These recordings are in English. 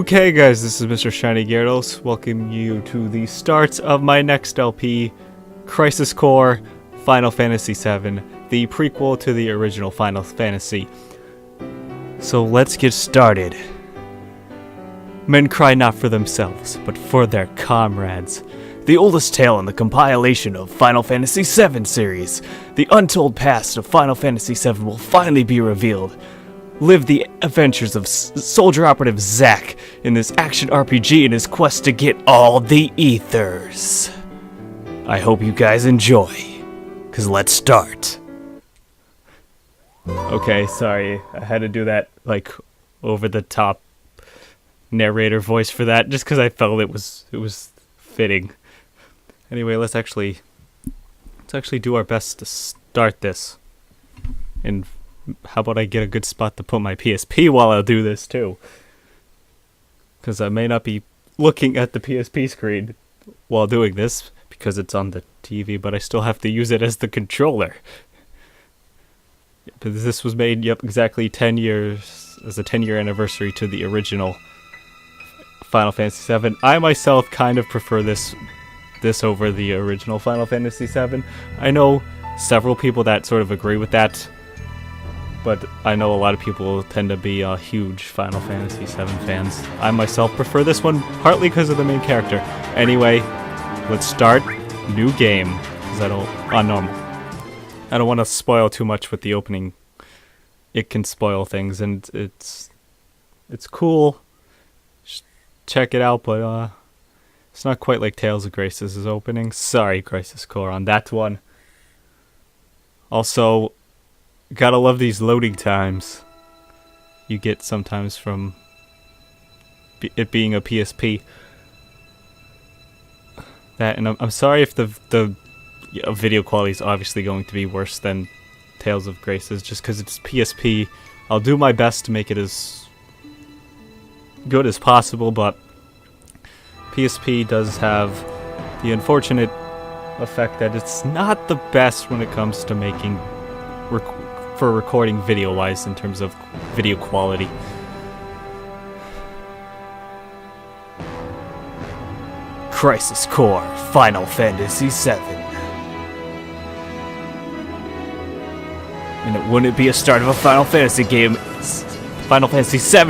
Okay guys, this is Mr. Shiny Gyarados, welcoming you to the start of my next LP, Crisis Core Final Fantasy VII, the prequel to the original Final Fantasy. So let's get started. Men cry not for themselves, but for their comrades. The oldest tale in the compilation of Final Fantasy VII series, the untold past of Final Fantasy VII will finally be revealed. Live the adventures of soldier operative Zack in this action RPG in his quest to get all the ethers. I hope you guys enjoy, cause let's start. Okay, sorry, I had to do that like over the top narrator voice for that, just cause I felt it was fitting. Anyway, let's actually do our best to start this. And how about I get a good spot to put my PSP while I do this too? Because I may not be looking at the PSP screen while doing this because it's on the TV, but I still have to use it as the controller. But this was made, exactly 10 years, as a 10-year anniversary to the original Final Fantasy VII. I myself kind of prefer this over the original Final Fantasy VII. I know several people that sort of agree with that, but I know a lot of people tend to be huge Final Fantasy VII fans. I myself prefer this one, partly because of the main character. Anyway, let's start. New game. Is that on normal? I don't want to spoil too much with the opening. It can spoil things, and it's cool. Check it out, but it's not quite like Tales of Graces' opening. Sorry, Crisis Core, on that one. Also, gotta love these loading times you get sometimes from it being a PSP. That, and I'm sorry if the video quality is obviously going to be worse than Tales of Graces, just because it's PSP. I'll do my best to make it as good as possible, but PSP does have the unfortunate effect that it's not the best when it comes to making for recording video-wise in terms of video quality. Crisis Core Final Fantasy VII. And it wouldn't be a start of a Final Fantasy VII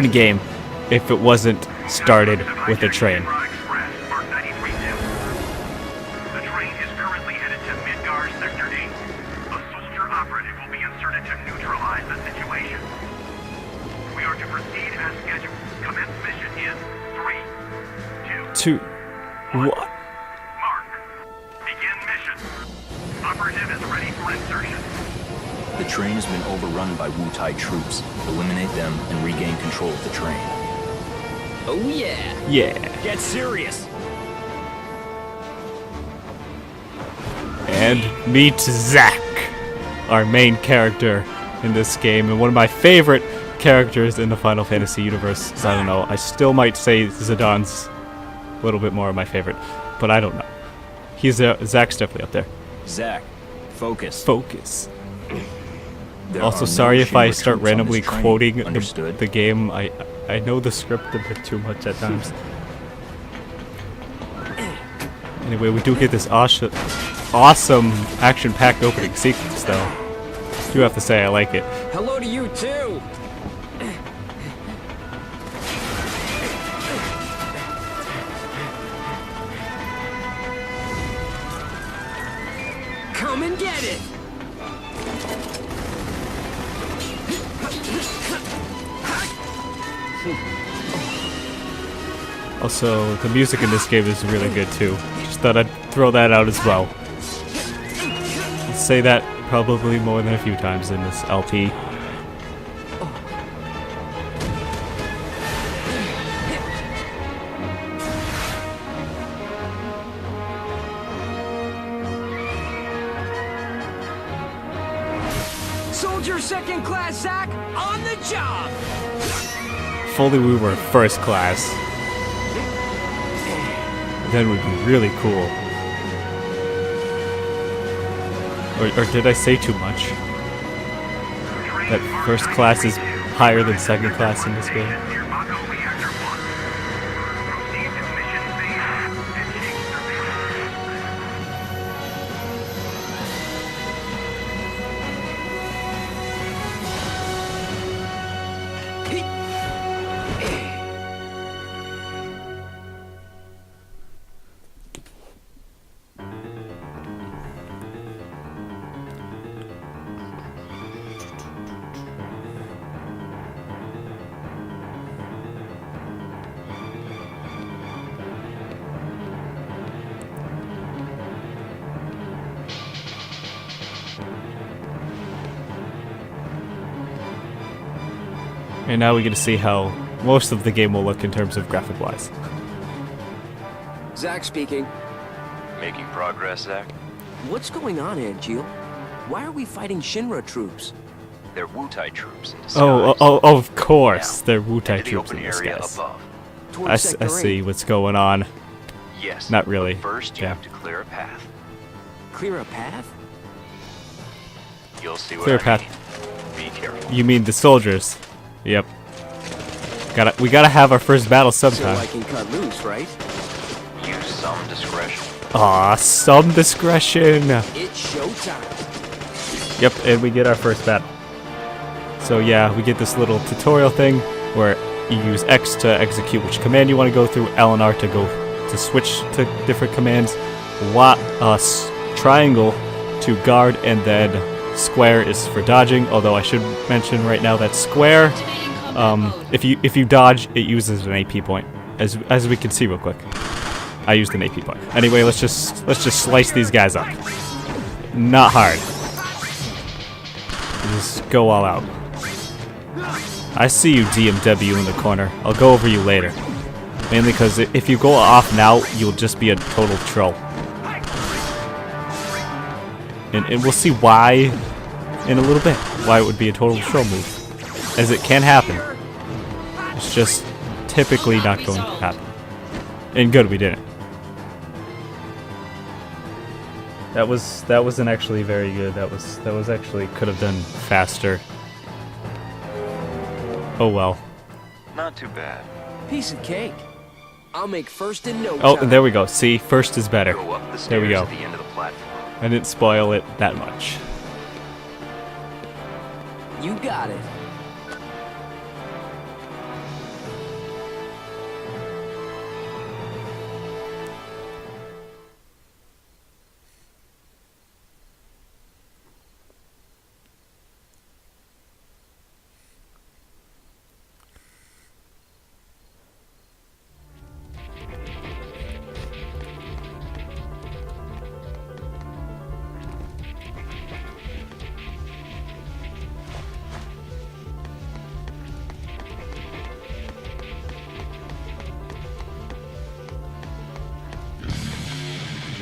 game, if it wasn't started with a train. Two. What? Mark. Begin mission. Operative is ready for insertion. The train has been overrun by Wu-Tai troops. Eliminate them and regain control of the train. Oh yeah. Yeah. Get serious. And meet Zack, our main character in this game, and one of my favorite characters in the Final Fantasy universe. I don't know, I still might say Zidane a little bit more of my favorite, but I don't know. Zack's definitely up there. Zack, focus. Focus. There Also, are sorry no if I Shinra start troops on randomly this train. quoting Understood? the game. I know the script a bit too much at times. Anyway, we do get this awesome action-packed opening sequence, though. I do have to say I like it. Hello to you too. Come and get it. Also, the music in this game is really good too. Just thought I'd throw that out as well. I'll say that probably more than a few times in this LP. Soldier second class Zack on the job. If only we were first class. Then would be really cool. Or did I say too much? That first class is higher than second class in this game. And now we get to see how most of the game will look in terms of graphic-wise. Zack speaking. Making progress, Zack? What's going on, Angeal? Why are we fighting Shinra troops? They're Wu-Tai troops in disguise. Oh, of course. Now, They're Wu-Tai head to the troops open in area disguise. above. Towards I Sector see 8. what's going on. Yes. Not really. But first, you Yeah. have to clear a path. Clear a path? You'll see what Clear I path. mean. Be careful. You mean the soldiers? Yep. We gotta have our first battle So sometime. I can cut loose, right? Use some discretion. Aw, some discretion. It's showtime. Yep, and we get our first battle. So yeah, we get this little tutorial thing where you use X to execute which command you want to go through, L and R to switch to different commands, triangle to guard, and then square is for dodging. Although I should mention right now that square, if you dodge, it uses an AP point, as we can see real quick. I used an AP point. Anyway, let's just slice these guys up. Not hard. Just go all out. I see you, DMW, in the corner. I'll go over you later. Mainly because if you go off now, you'll just be a total troll. And we'll see why in a little bit. Why it would be a total troll move. As it can happen. It's just typically not going to happen. And good, we didn't. That wasn't actually very good. That was actually could have done faster. Oh well. Not too bad. Piece of cake. I'll make first in no Oh, time. there we go. See, first is better. Go up the stairs There we go. at the end of the platform. I didn't spoil it that much. You got it.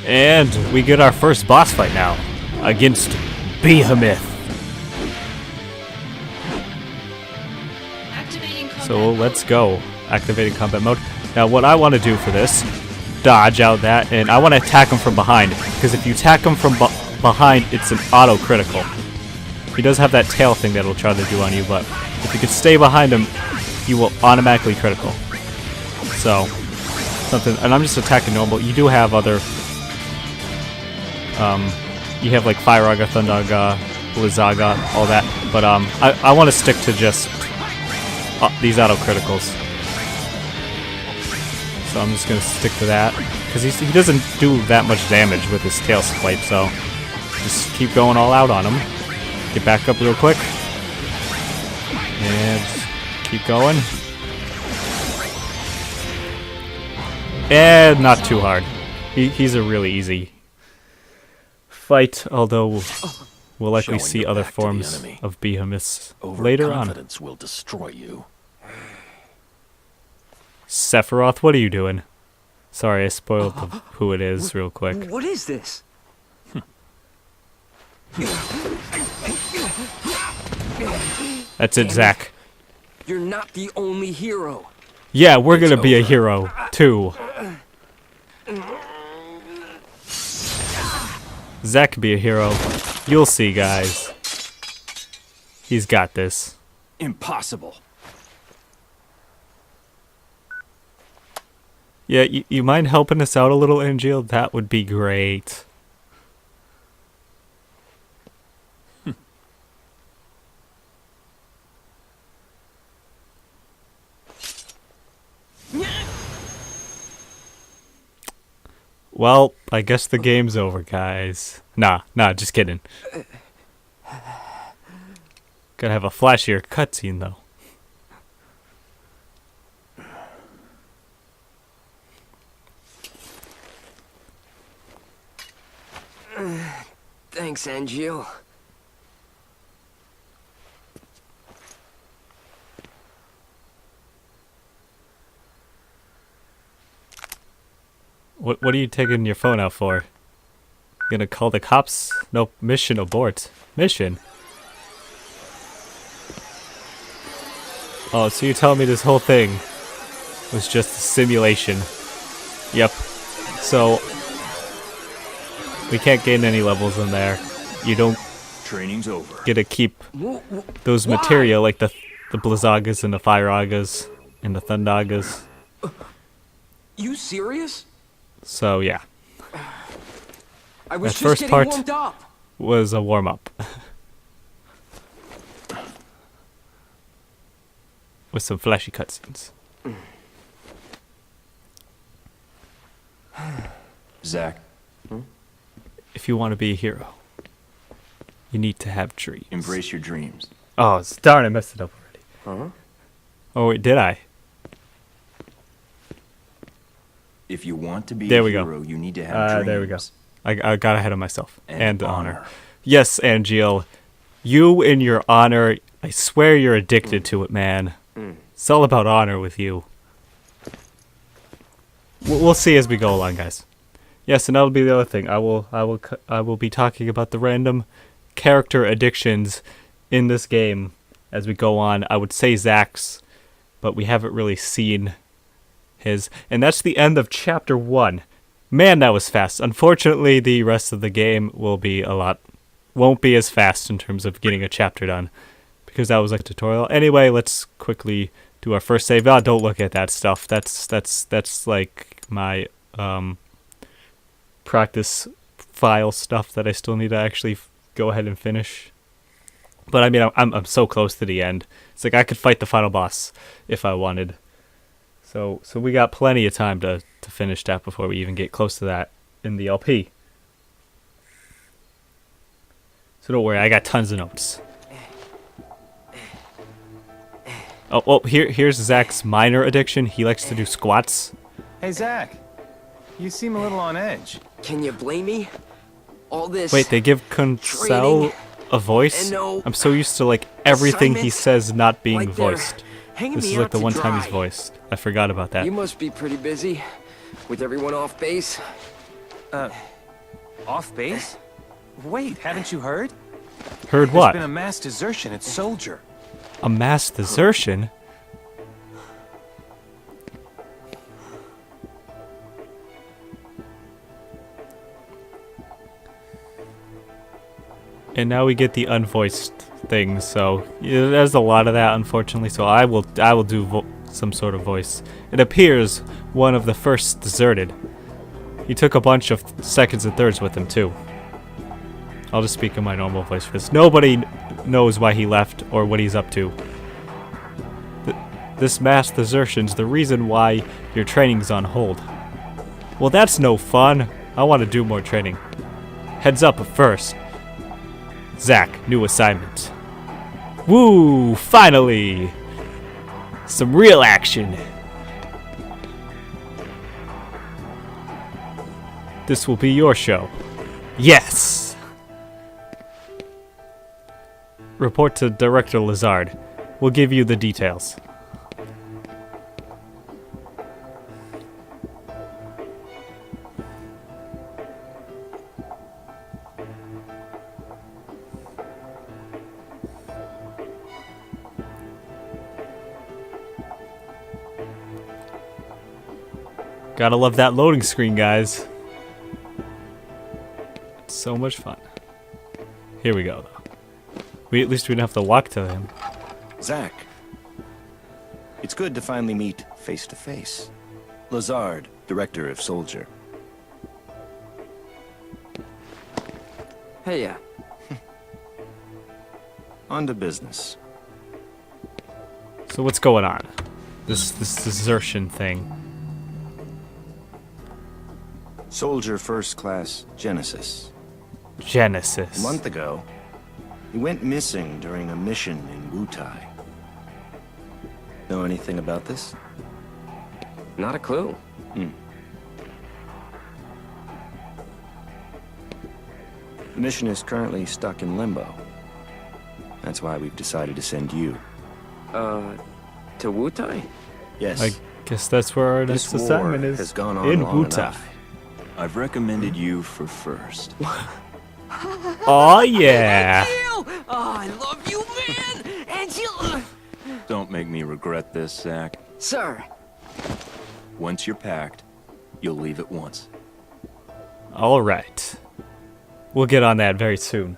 And we get our first boss fight now against Behemoth. So let's go. Activating combat mode. Now what I want to do for this, dodge out that, and I want to attack him from behind. Because if you attack him from behind, it's an auto-critical. He does have that tail thing that will try to do on you, but if you can stay behind him, you will automatically critical. So, something, and I'm just attacking normal. You do have other, you have like Firaga, Thundaga, Blizzaga, all that, but I want to stick to just these auto criticals. So I'm just gonna stick to that because he doesn't do that much damage with his tail swipe. So just keep going all out on him. Get back up real quick and just keep going. And not too hard. He's a really easy fight, although we'll likely Showing see your other back to the forms enemy. of behemoths later on. Overconfidence will destroy you. Sephiroth, what are you doing? Sorry, I spoiled who it is real quick. What is this? That's it, Zack. You're not the only hero. Yeah, we're gonna be a hero, too. Zack can be a hero. You'll see, guys. He's got this. Impossible. Yeah, you mind helping us out a little, Angel? That would be great. Well, I guess the game's over, guys. Nah, just kidding. Gotta have a flashier cutscene, though. Thanks, Angeal. What are you taking your phone out for? You gonna call the cops? Nope. Mission abort. Mission? Oh, so you're telling me this whole thing was just a simulation? Yep. So we can't gain any levels in there. You don't Training's over. get to keep those materia like the Blizzagas and the Fireagas and the Thundagas. You serious? So yeah, I was That just first getting part- warmed up. was a warm up with some flashy cutscenes. Zack, If you want to be a hero, you need to have dreams. embrace your dreams. Oh, darn! I messed it up already. Huh? Oh wait, did I? If you want to be There a we go. hero, you need to have dreams. There we go. I got ahead of myself. And honor. honor. Yes, Angeal. You and your honor, I swear you're addicted to it, man. It's all about honor with you. We'll see as we go along, guys. Yes, and that'll be the other thing. I will be talking about the random character addictions in this game as we go on. I would say Zack's, but we haven't really seen his. And that's the end of chapter 1. Man, that was fast. Unfortunately, the rest of the game won't be as fast in terms of getting a chapter done, because that was like a tutorial. Anyway, let's quickly do our first save. Oh, don't look at that stuff. That's like my practice file stuff that I still need to actually go ahead and finish. But I mean, I'm so close to the end. It's like I could fight the final boss if I wanted. So we got plenty of time to finish that before we even get close to that in the LP. So don't worry, I got tons of notes. Oh, here's Zack's minor addiction. He likes to do squats. Hey, Zack. You seem a little on edge. Can you blame me? All this. Wait, they give Kunsel a voice? and no I'm so used to like everything he assignments, says not being like they're voiced. hanging This me is like out the to one time dry. he's voiced. I forgot about that. You must be pretty busy with everyone off base. Off base? Wait, haven't you heard? Heard There's what? been a mass desertion at Soldier. A mass desertion? And now we get the unvoiced things, so yeah, there's a lot of that, unfortunately. So I will do some sort of voice. It appears one of the first deserted. He took a bunch of seconds and thirds with him too. I'll just speak in my normal voice for this. Nobody knows why he left or what he's up to. This mass desertion's the reason why your training's on hold. Well, that's no fun. I want to do more training. Heads up first. Zack, new assignment. Woo! Finally! Some real action. This will be your show. Yes! Report to Director Lazard. We'll give you the details. Gotta love that loading screen, guys. It's so much fun. Here we go, though. At least we don't have to walk to him. Zack, it's good to finally meet face to face. Lazard, director of Soldier. Hey, On to business. So what's going on? This desertion thing. Soldier First Class Genesis. Genesis. A month ago, he went missing during a mission in Wutai. Know anything about this? not a clue. The mission is currently stuck in limbo. That's why we've decided to send you. To Wutai? Yes. I guess that's where our This next assignment war is. has gone on in long Wutai. enough. I've recommended you for first. Oh yeah. Angel! Oh, I love you, man! Angel! Don't make me regret this, Zack. Sir. Once you're packed, you'll leave at once. All right. We'll get on that very soon.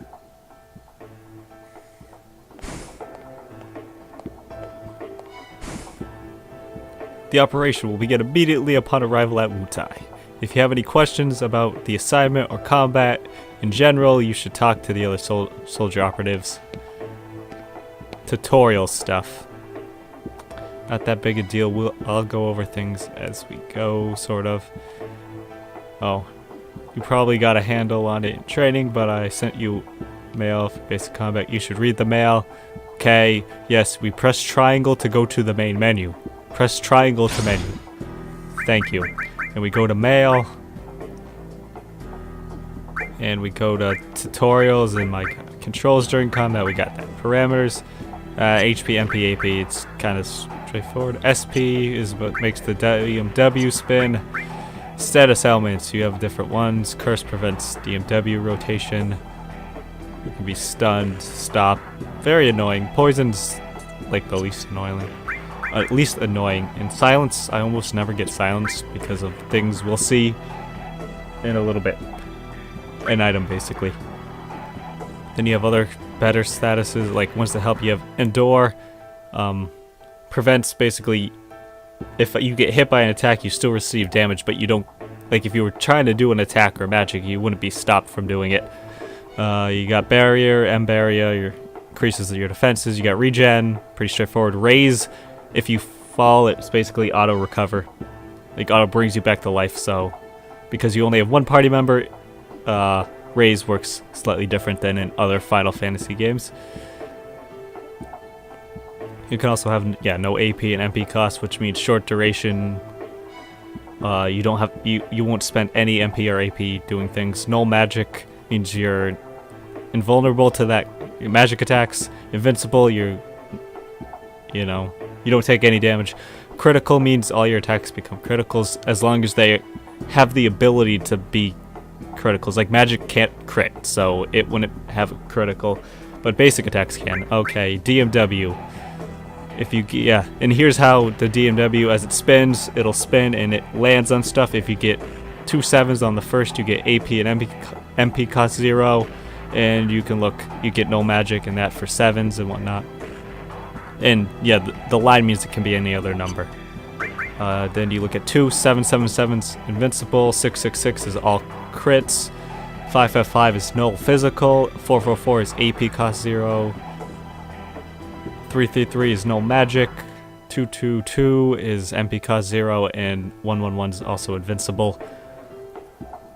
The operation will begin immediately upon arrival at Wutai. If you have any questions about the assignment or combat in general, you should talk to the other soldier operatives. Tutorial stuff. Not that big a deal. I'll go over things as we go, sort of. Oh, you probably got a handle on it in training, but I sent you mail for basic combat. You should read the mail. Okay, yes, we press triangle to go to the main menu. Press triangle to menu. Thank you. And we go to mail. And we go to tutorials and my controls during combat. We got that. Parameters. HP, MP, AP. It's kind of straightforward. SP is what makes the DMW spin. Status elements. You have different ones. Curse prevents DMW rotation. You can be stunned. Stop. Very annoying. Poison's like the least annoying. At least annoying. In silence, I almost never get silenced because of things we'll see in a little bit. An item, basically. Then you have other better statuses, like ones that help you have Endure. Prevents, basically, if you get hit by an attack, you still receive damage, but you don't, like if you were trying to do an attack or magic, you wouldn't be stopped from doing it. You got Barrier, M Barrier, increases your defenses. You got Regen, pretty straightforward. Raise. If you fall, it's basically auto recover. Like auto brings you back to life, so because you only have one party member, Raise works slightly different than in other Final Fantasy games. You can also have no AP and MP cost, which means short duration. You don't have you won't spend any MP or AP doing things. Null magic means you're invulnerable to that magic attacks. Invincible, you don't take any damage. Critical means all your attacks become criticals as long as they have the ability to be criticals. Like magic can't crit, so it wouldn't have a critical, but basic attacks can. Okay, DMW. If you and here's how the DMW, as it spins, it'll spin and it lands on stuff. If you get 2 7s on the first, you get AP and MP cost 0, and you get no magic and that for 7s and whatnot. And yeah, the line means it can be any other number. Then you look at 2 777's invincible, 666 is all crits, 555 is null physical, 444 is AP cost 0, 333 is null magic, 222 is MP cost 0, and 111 is also invincible.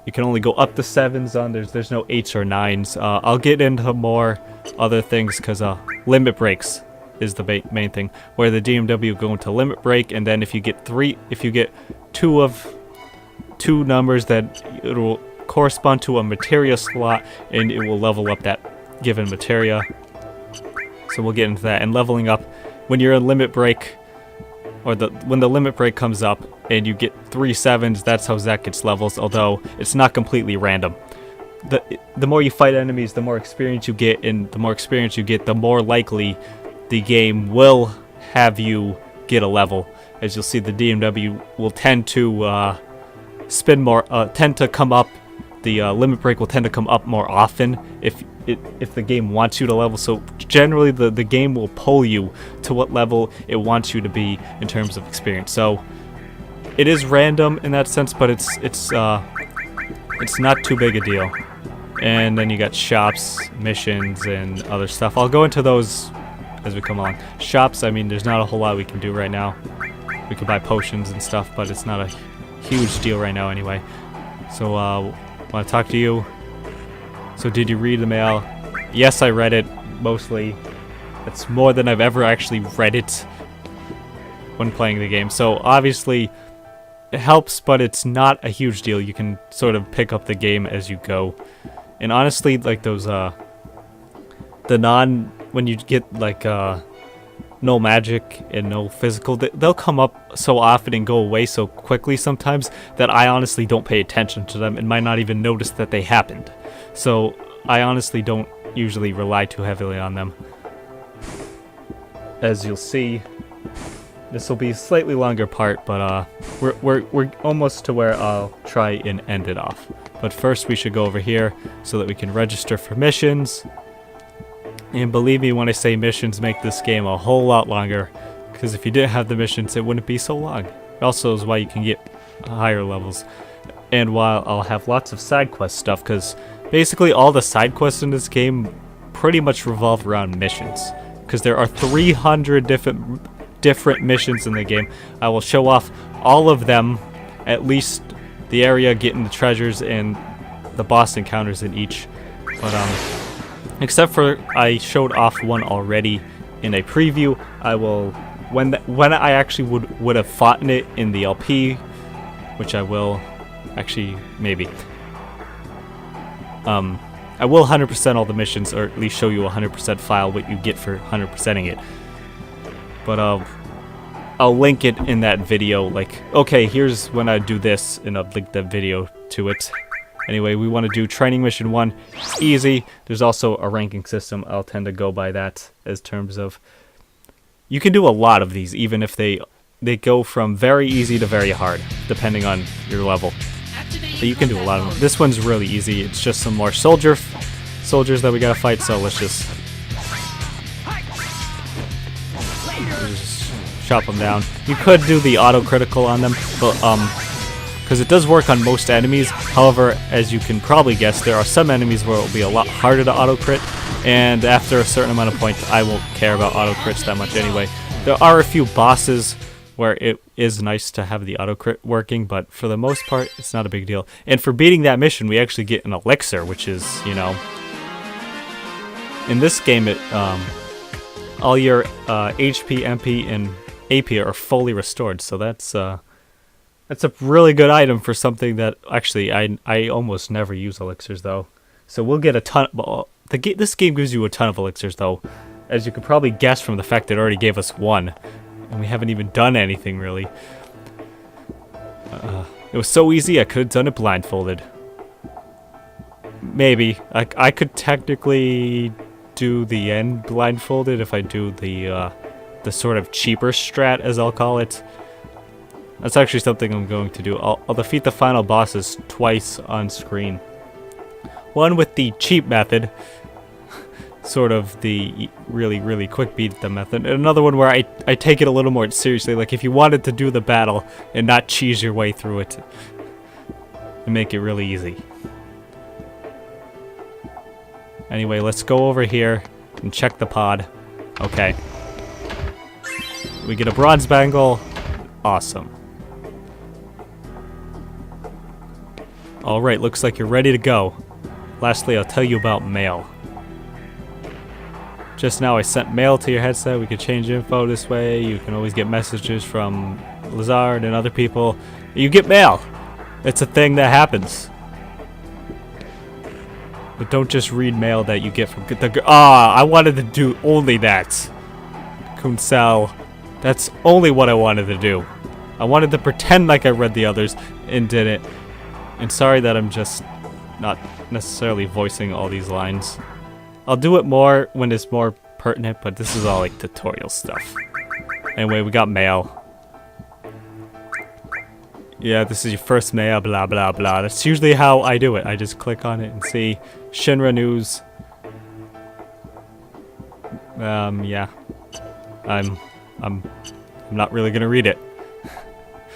You can only go up to 7s on there's no 8s or 9s. I'll get into more other things because limit breaks is the main thing, where the DMW go into limit break, and then if you get 2 numbers, that it will correspond to a materia slot, and it will level up that given materia. So we'll get into that. And leveling up, when you're in limit break, or when the limit break comes up, and you get 3 7s, that's how Zack gets levels. Although it's not completely random. The more you fight enemies, the more experience you get, and the more experience you get, the more likely the game will have you get a level. As you'll see, the DMW will tend to spin more, tend to come up. The limit break will tend to come up more often if the game wants you to level. So generally, the game will pull you to what level it wants you to be in terms of experience. So it is random in that sense, but it's not too big a deal. And then you got shops, missions, and other stuff. I'll go into those as we come along. Shops, I mean, there's not a whole lot we can do right now. We could buy potions and stuff, but it's not a huge deal right now anyway. So, want to talk to you. So, did you read the mail? Yes, I read it, mostly. It's more than I've ever actually read it when playing the game. So, obviously, it helps, but it's not a huge deal. You can sort of pick up the game as you go. And honestly, like those, when you get like no magic and no physical. They'll come up so often and go away so quickly sometimes that I honestly don't pay attention to them and might not even notice that they happened. So I honestly don't usually rely too heavily on them. As you'll see, this will be a slightly longer part, but we're almost to where I'll try and end it off. But first we should go over here so that we can register for missions. And believe me when I say missions make this game a whole lot longer, because if you didn't have the missions it wouldn't be so long. It also is why you can get higher levels. And while I'll have lots of side quest stuff, because basically all the side quests in this game pretty much revolve around missions. Because there are 300 different missions in the game. I will show off all of them, at least the area, getting the treasures, and the boss encounters in each. But except for I showed off one already in a preview. I will, when I actually would have fought in it in the LP, which I will, actually maybe. I will 100% all the missions, or at least show you a 100% file what you get for 100%ing it. But I'll link it in that video. Like, okay, here's when I do this, and I'll link that video to it. Anyway, we want to do training mission 1. It's easy. There's also a ranking system. I'll tend to go by that as terms of... You can do a lot of these, even if they go from very easy to very hard, depending on your level. But you can do a lot of them. This one's really easy. It's just some more soldiers that we gotta fight, so let's just chop them down. You could do the auto-critical on them, but because it does work on most enemies. However, as you can probably guess, there are some enemies where it will be a lot harder to auto-crit, and after a certain amount of points, I won't care about auto-crits that much anyway. There are a few bosses where it is nice to have the auto-crit working, but for the most part, it's not a big deal. And for beating that mission, we actually get an elixir, which is, you know... In this game, all your HP, MP, and AP are fully restored, so that's a really good item for something that... Actually, I almost never use elixirs, though. So we'll get a ton... This game gives you a ton of elixirs, though. As you could probably guess from the fact that it already gave us one. And we haven't even done anything, really. It was so easy, I could have done it blindfolded. Maybe. I could technically do the end blindfolded if I do the sort of cheaper strat, as I'll call it. That's actually something I'm going to do. I'll defeat the final bosses twice on screen. One with the cheap method, sort of the really, really quick beat them method. And another one where I take it a little more seriously, like if you wanted to do the battle and not cheese your way through it and make it really easy. Anyway, let's go over here and check the pod. Okay. We get a bronze bangle. Awesome. Alright, looks like you're ready to go. Lastly, I'll tell you about mail. Just now I sent mail to your headset. We could change info this way. You can always get messages from Lazard and other people. You get mail. It's a thing that happens. But don't just read mail that you get from the... I wanted to do only that. Kunsel. That's only what I wanted to do. I wanted to pretend like I read the others and didn't. And sorry that I'm just not necessarily voicing all these lines. I'll do it more when it's more pertinent, but this is all like tutorial stuff. Anyway, we got mail. Yeah, this is your first mail, blah blah blah. That's usually how I do it. I just click on it and see Shinra news. Yeah. I'm not really gonna read it.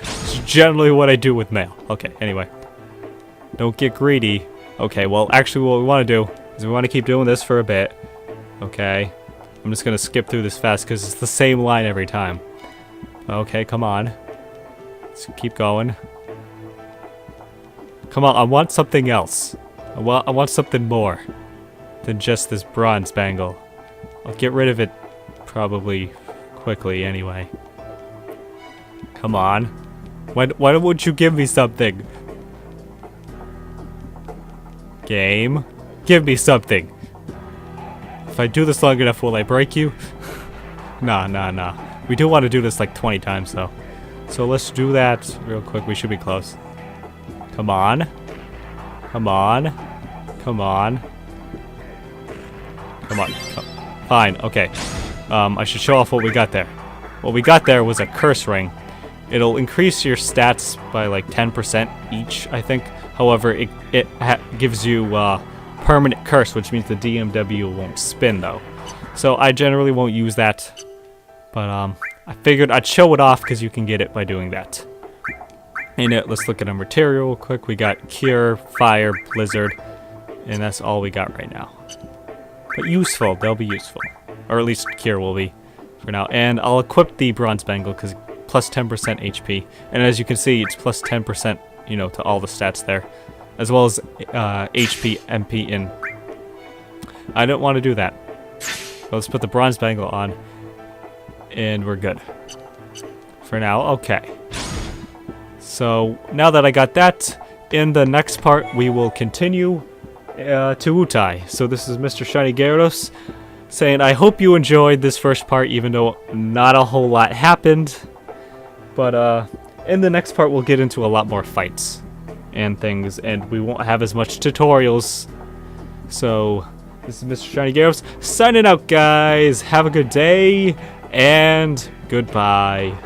It's generally what I do with mail. Okay, anyway. Don't get greedy. Okay, well, actually what we want to do is we want to keep doing this for a bit. Okay. I'm just gonna skip through this fast because it's the same line every time. Okay, come on. Let's keep going. Come on, I want something else. I want something more than just this bronze bangle. I'll get rid of it probably quickly anyway. Come on. Why won't you give me something? Game. Give me something. If I do this long enough, will I break you? Nah. We do want to do this like 20 times though. So let's do that real quick. We should be close. Come on. Come on. Come on. Come on. Fine. Okay. I should show off what we got there. What we got there was a curse ring. It'll increase your stats by like 10% each, I think. However, it gives you permanent curse, which means the DMW won't spin though. So I generally won't use that. But I figured I'd show it off because you can get it by doing that. And let's look at our material real quick. We got Cure, Fire, Blizzard, and that's all we got right now. But useful, they'll be useful. Or at least Cure will be for now. And I'll equip the Bronze Bangle because plus 10% HP. And as you can see, it's plus 10%, you know, to all the stats there. As well as HP, MP, and I don't want to do that. So let's put the Bronze Bangle on. And we're good. For now, okay. So, now that I got that, in the next part, we will continue to Wutai. So this is Mr. Shiny Gyarados saying, I hope you enjoyed this first part, even though not a whole lot happened. But, in the next part, we'll get into a lot more fights and things, and we won't have as much tutorials. So, this is Mr. Shiny Gyarados signing out, guys. Have a good day, and goodbye.